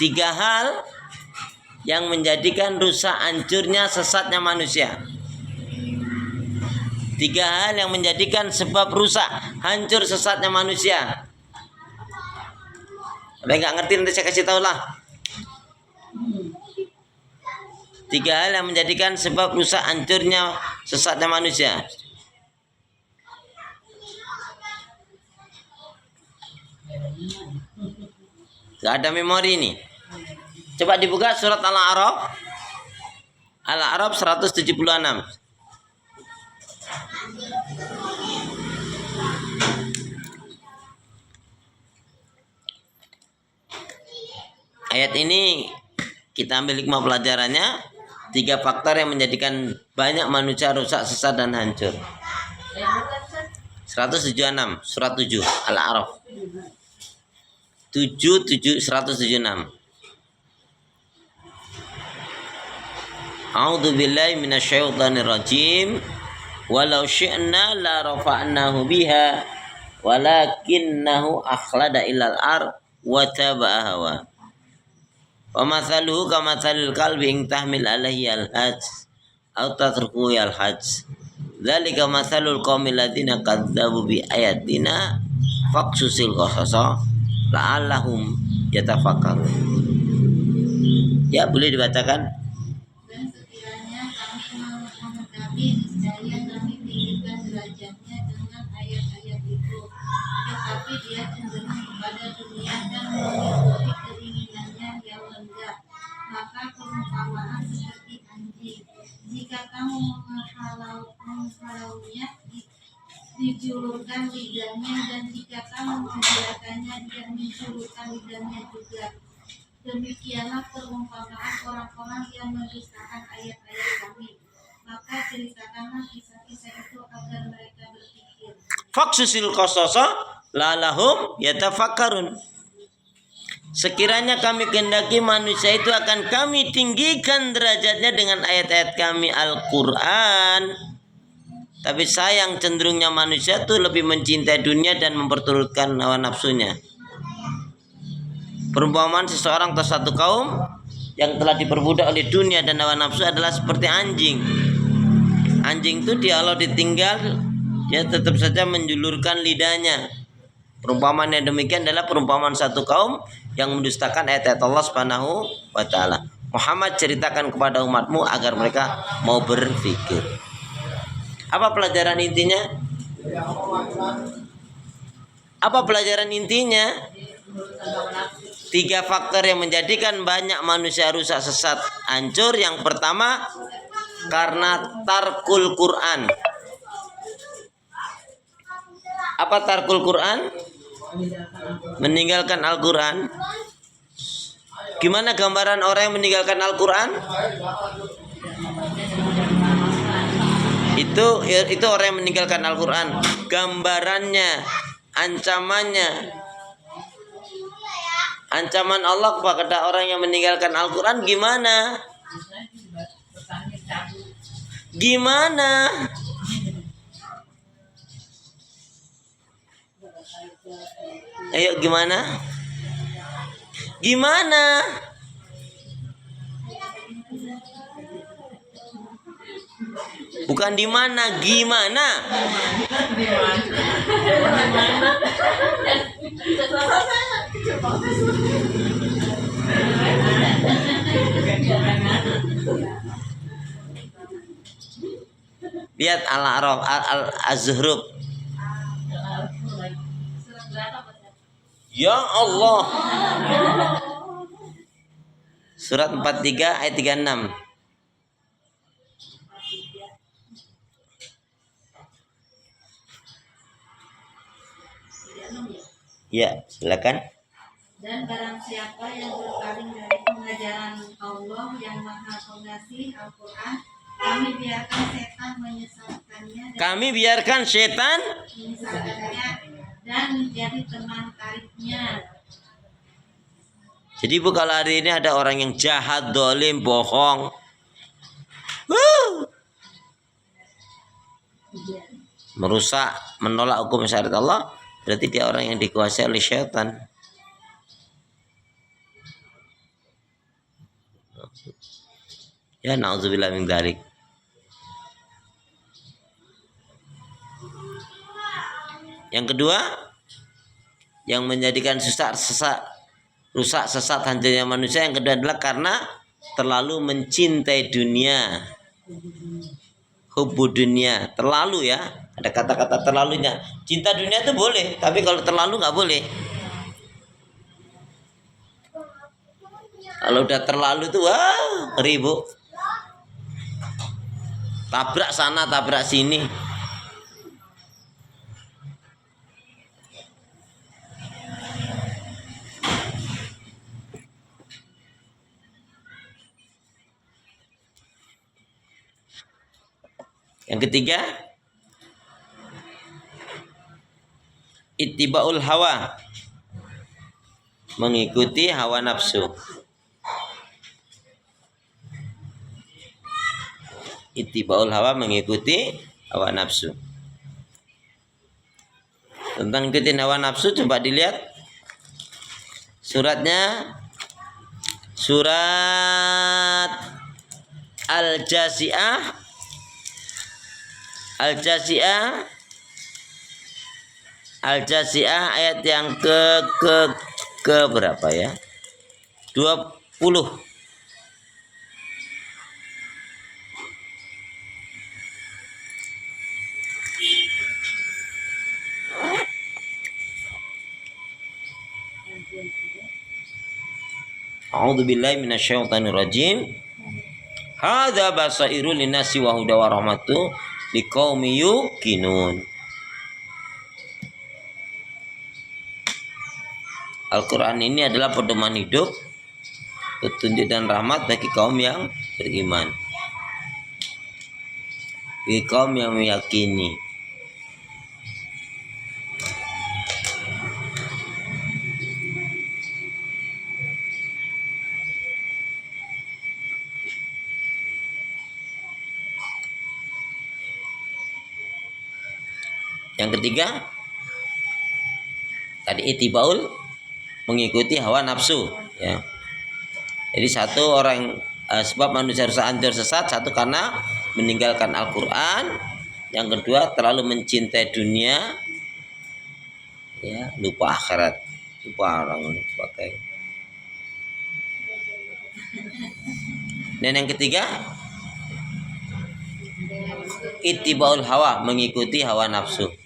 Tiga hal yang menjadikan rusak, hancurnya, sesatnya manusia. Tiga hal yang menjadikan sebab rusak, hancur, sesatnya manusia. Ada nggak ngerti nanti saya kasih tahu lah. Tiga hal yang menjadikan sebab rusak, hancurnya, sesatnya manusia. Gak ada memori ini. Coba dibuka surat Al-A'raf. Al-A'raf 176. Ayat ini kita ambil hikmah pelajarannya. Tiga faktor yang menjadikan banyak manusia rusak, sesat, dan hancur. 176 surat 7 Al-A'raf 176. A'udzu billahi minasyaitonir rajim. Walau syi'na la rafa'nahu biha walakinnahu akhlada ilal ard wa taba'a hawa. Wa mathaluhu kamathalil kalbi in tahmil alaihi al-hajj aw tatrukuhu al-hajj. Dzalika mathalul qaumil ladzina kadzdzabu bi ayatina faqsusil qasasa la'allahum yatafakkarun. Ya, boleh dibacakan. Dan sekiranya kami menghendaki, niscaya kami tinggikan derajatnya dengan ayat-ayat itu, tetapi dia cenderung kepada dunia dan mengikuti keinginannya yang rendah. Maka perumpamaan seperti anjing, jika kamu menghalaunya, dijulurkan lidahnya, dan jika kamu membiarkannya, dia menjulurkan lidahnya juga. Demikianlah perumpamaan orang-orang yang mendustakan ayat-ayat kami. Maka ceritakanlah kisah-kisah itu agar mereka berpikir. Faqsusil qasasa la'allahum yatafakkarun. Sekiranya kami kehendaki, manusia itu akan kami tinggikan derajatnya dengan ayat-ayat kami Al-Quran. Tapi sayang, cenderungnya manusia itu lebih mencintai dunia dan memperturutkan hawa nafsunya. Perumpamaan seseorang atau satu kaum yang telah diperbudak oleh dunia dan hawa nafsu adalah seperti anjing. Anjing itu dia kalau ditinggal, dia tetap saja menjulurkan lidahnya. Perumpamaan yang demikian adalah perumpamaan satu kaum yang mendustakan ayat-ayat Allah Subhanahu wa taala. Muhammad, ceritakan kepada umatmu agar mereka mau berpikir. Apa pelajaran intinya? Apa pelajaran intinya? Tiga faktor yang menjadikan banyak manusia rusak, sesat, hancur. Yang pertama, karena tarkul Quran. Apa tarkul Quran? Meninggalkan Al-Quran. Gimana gambaran orang yang meninggalkan Al-Quran? Itu orang yang meninggalkan Al-Quran. Gambarannya, ancamannya. Ancaman Allah kepada orang yang meninggalkan Al-Quran gimana? Gimana? Ayo gimana? Gimana? Bukan di mana, gimana? Lihat Al-A'raf, Az-Zuhruf. Ya Allah. Surat 43 ayat 36. Ya, silakan. Dan barang siapa yang berpaling dari pengajaran Allah yang Maha Pengasih Al-Quran, kami biarkan setan menyesatkannya dan menjadi teman karibnya. Jadi Bu, kalau hari ini ada orang yang jahat, dolim, bohong, merusak, menolak hukum syariat Allah, berarti dia orang yang dikuasai oleh syaitan. Ya, na'udzubillah min dzalik. Yang kedua, yang menjadikan rusak sesat hancurnya manusia, yang kedua adalah karena terlalu mencintai dunia. Hubbu dunia, terlalu ya. Ada kata-kata terlalunya. Cinta dunia itu boleh, tapi kalau terlalu nggak boleh. Kalau udah terlalu itu wah, ribut. Tabrak sana, tabrak sini. Yang ketiga, ittibaul hawa, mengikuti hawa nafsu. Ittibaul hawa, mengikuti hawa nafsu. Tentang ikutin hawa nafsu, coba dilihat suratnya, surat Al-Jasi'ah. Al-Jasi'ah ayat yang ke berapa ya? 20. A'udzubillahi minasyaitonir rajim. Hadza basairul linnasi wa huda wa rahmatu liqaumi yuqinun. Al-Quran ini adalah pedoman hidup, petunjuk dan rahmat bagi kaum yang beriman, bagi kaum yang meyakini. Yang ketiga, tadi itibaul, mengikuti hawa nafsu ya. Jadi satu orang sebab manusia rusak hancur sesat, satu karena meninggalkan Al-Quran, yang kedua terlalu mencintai dunia ya, lupa akhirat, lupa orang sebagai. Dan yang ketiga, ittibaul hawa, mengikuti hawa nafsu.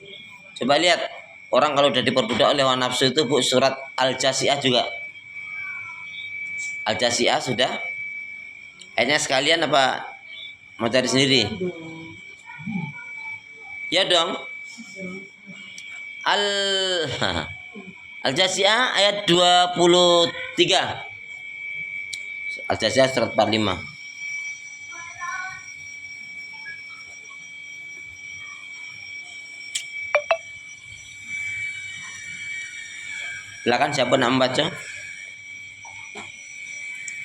Coba lihat, orang kalau udah diperbudak oleh hawa nafsu itu, Bu, surat Al-Jasi'ah juga. Al-Jasi'ah sudah? Ayatnya sekalian apa mau cari sendiri? Ya dong. Al-Jasi'ah ayat 23. Al-Jasi'ah surat 45. Silakan siapa nak membaca?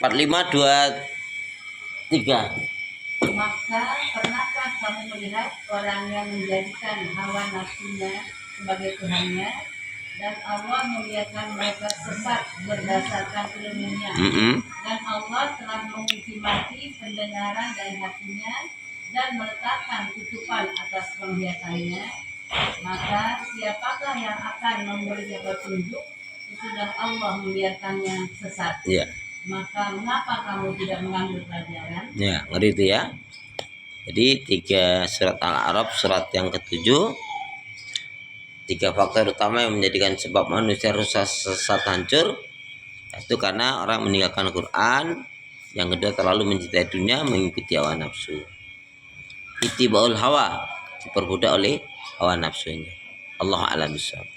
45, 23. Maka pernahkah kamu melihat orang yang menjadikan hawa nafsunya sebagai Tuhannya, dan Allah membiarkan mereka sesat berdasarkan ilmunya, dan Allah telah menguji mati pendengaran dan hatinya dan meletakkan tutupan atas penglihatannya, maka siapakah yang akan memberinya petunjuk sesudah Allah membiarkannya sesat? Ya. Maka mengapa kamu tidak mengambil pelajaran? Ya, ngeri itu ya. Jadi 3 surat Al-A'raf, surat yang ke-7, 3 faktor utama yang menjadikan sebab manusia rusak sesat hancur, itu karena orang meninggalkan Quran, yang kedua terlalu mencintai dunia, mengikuti hawa nafsu. Ittibaul hawa, diperbudak oleh hawa nafsunya. Allah a'lam bishawab.